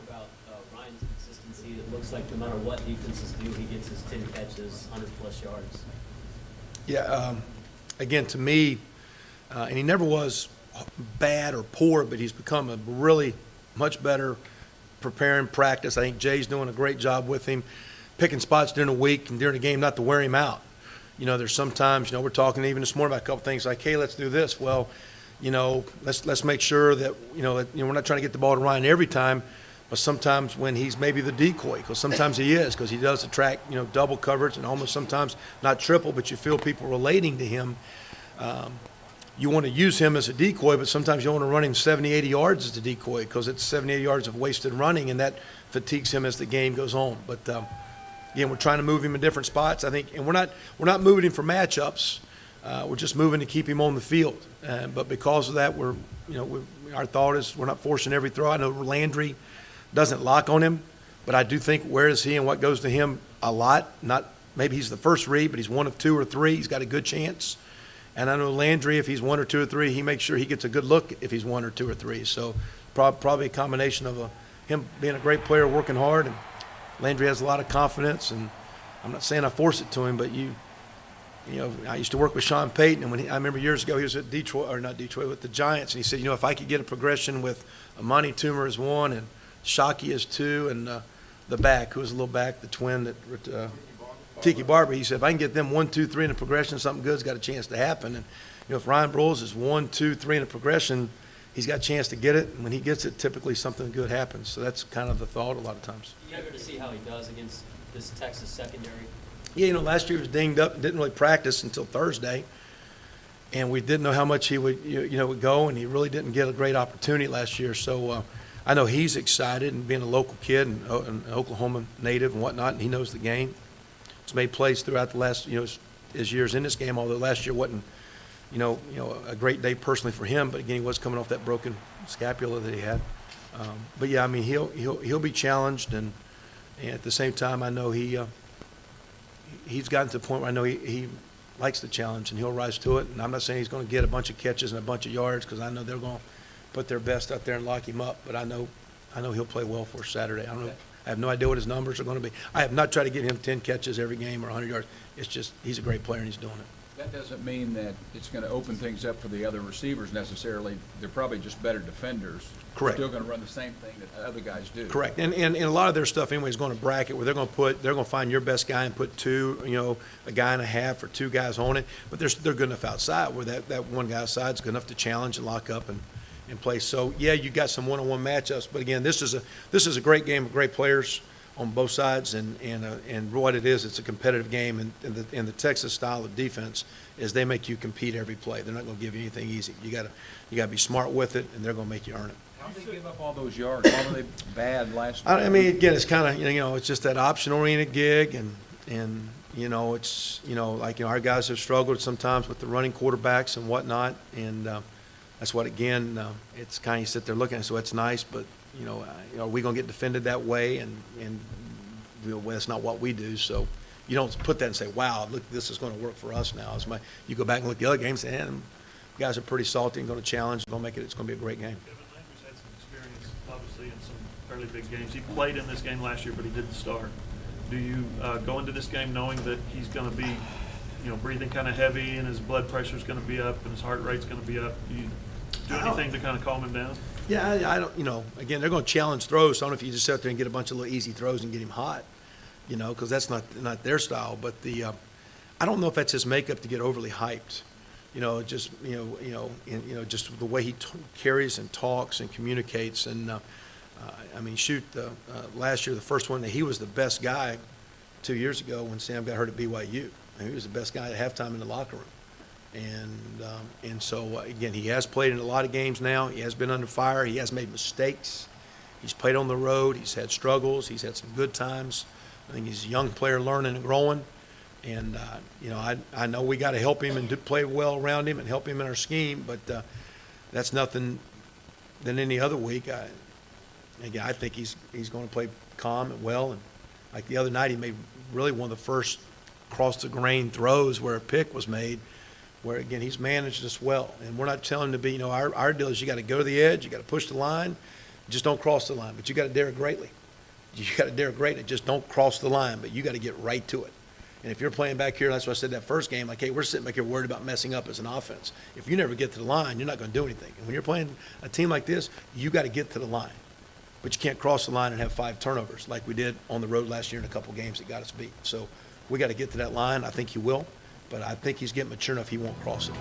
about Ryan's consistency. It looks like no matter what defenses do, he gets his 10 catches, 100-plus yards. Yeah, again, to me, and he never was bad or poor, but he's become a really much better preparing practice. I think Jay's doing a great job with him, picking spots during the week and during the game not to wear him out. There's sometimes, we're talking even this morning about a couple things like, hey, let's do this. Well, let's make sure that, we're not trying to get the ball to Ryan every time, but sometimes when he's maybe the decoy, because sometimes he is, because he does attract, double coverage and almost sometimes not triple, but you feel people relating to him. You want to use him as a decoy, but sometimes you want to run him 70, 80 yards as a decoy because it's 70, 80 yards of wasted running, and that fatigues him as the game goes on. But, again, we're trying to move him in different spots, I think, and we're not moving him for matchups. We're just moving to keep him on the field. But because of that, our thought is we're not forcing every throw. I know Landry doesn't lock on him, but I do think where is he and what goes to him a lot. Not maybe he's the first read, but he's one of two or three. He's got a good chance. And I know Landry, if he's one or two or three, he makes sure he gets a good look if he's one or two or three. So probably a combination of him being a great player, working hard, and Landry has a lot of confidence. And I'm not saying I force it to him, but I used to work with Sean Payton, and I remember years ago he was at with the Giants, and he said, if I could get a progression with Amani Toomer as one and Shockey as two, and the back, who was a little back, the twin that Tiki Barber, he said, if I can get them 1, 2, 3 in a progression, something good's got a chance to happen. And if Ryan Broyles is 1, 2, 3 in a progression, he's got a chance to get it. And when he gets it, typically something good happens. So that's kind of the thought a lot of times. You eager to see how he does against this Texas secondary? Yeah, last year he was dinged up and didn't really practice until Thursday. And we didn't know how much he would, would go, and he really didn't get a great opportunity last year. So I know he's excited, and being a local kid and an Oklahoma native and whatnot, and he knows the game. He's made plays throughout the last, his years in this game, although last year wasn't, a great day personally for him. But again, he was coming off that broken scapula that he had. But yeah, I mean, he'll be challenged, and at the same time, I know he's gotten to the point where I know he likes the challenge, and he'll rise to it. And I'm not saying he's going to get a bunch of catches and a bunch of yards, because I know they're going to put their best out there and lock him up. But I know he'll play well for us Saturday. I don't know. I have no idea what his numbers are going to be. I have not tried to get him 10 catches every game or 100 yards. It's just he's a great player, and he's doing it. That doesn't mean that it's going to open things up for the other receivers necessarily. They're probably just better defenders. Correct. Still going to run the same thing that other guys do. Correct. And a lot of their stuff anyway is going to bracket where they're going to find your best guy and put two, a guy and a half or two guys on it. But they're good enough outside where that one guy outside is good enough to challenge and lock up and play. So yeah, you got some one-on-one matchups, but again, this is a great game of great players on both sides, and what it is, it's a competitive game, and the Texas style of defense is they make you compete every play. They're not going to give you anything easy. You got to be smart with it, and they're going to make you earn it. How did they give up all those yards? Why were they bad last week? I mean, again, it's kind of it's just that option-oriented gig, and it's like our guys have struggled sometimes with the running quarterbacks and whatnot, and that's what again it's kind of you sit there looking at. So it's nice, but are we going to get defended that way? And well, that's not what we do. So you don't put that and say, wow, look, this is going to work for us now. You go back and look at the other games, and guys are pretty salty and going to challenge, going to make it. It's going to be a great game. Kevin Landry's had some experience, obviously, in some fairly big games. He played in this game last year, but he didn't start. Do you go into this game knowing that he's going to be, breathing kind of heavy, and his blood pressure is going to be up, and his heart rate's going to be up? Do you do anything to kind of calm him down? Yeah, I don't, again, they're going to challenge throws. So I don't know if you just sit there and get a bunch of little easy throws and get him hot, because that's not their style. But I don't know if that's his makeup to get overly hyped. Just the way he carries and talks and communicates. And I mean, last year the first one, he was the best guy 2 years ago when Sam got hurt at BYU. He was the best guy at halftime in the locker room. And so again, he has played in a lot of games now. He has been under fire. He has made mistakes. He's played on the road. He's had struggles. He's had some good times. I think he's a young player learning and growing. And I know we got to help him and play well around him and help him in our scheme. But that's nothing than any other week. I think he's going to play calm and well. And like the other night, he made really one of the first cross-the-grain throws where a pick was made, where, again, he's managed us well. And we're not telling him to be, our deal is you got to go to the edge, you got to push the line, Just don't cross the line. But you got to dare it greatly. You got to dare it greatly. Just don't cross the line, but you got to get right to it. And if you're playing back here, that's what I said that first game, like, hey, we're sitting back here worried about messing up as an offense. If you never get to the line, you're not going to do anything. And when you're playing a team like this, you got to get to the line. But you can't cross the line and have 5 turnovers like we did on the road last year in a couple games that got us beat. So we got to get to that line. I think he will, but I think he's getting mature enough he won't cross it.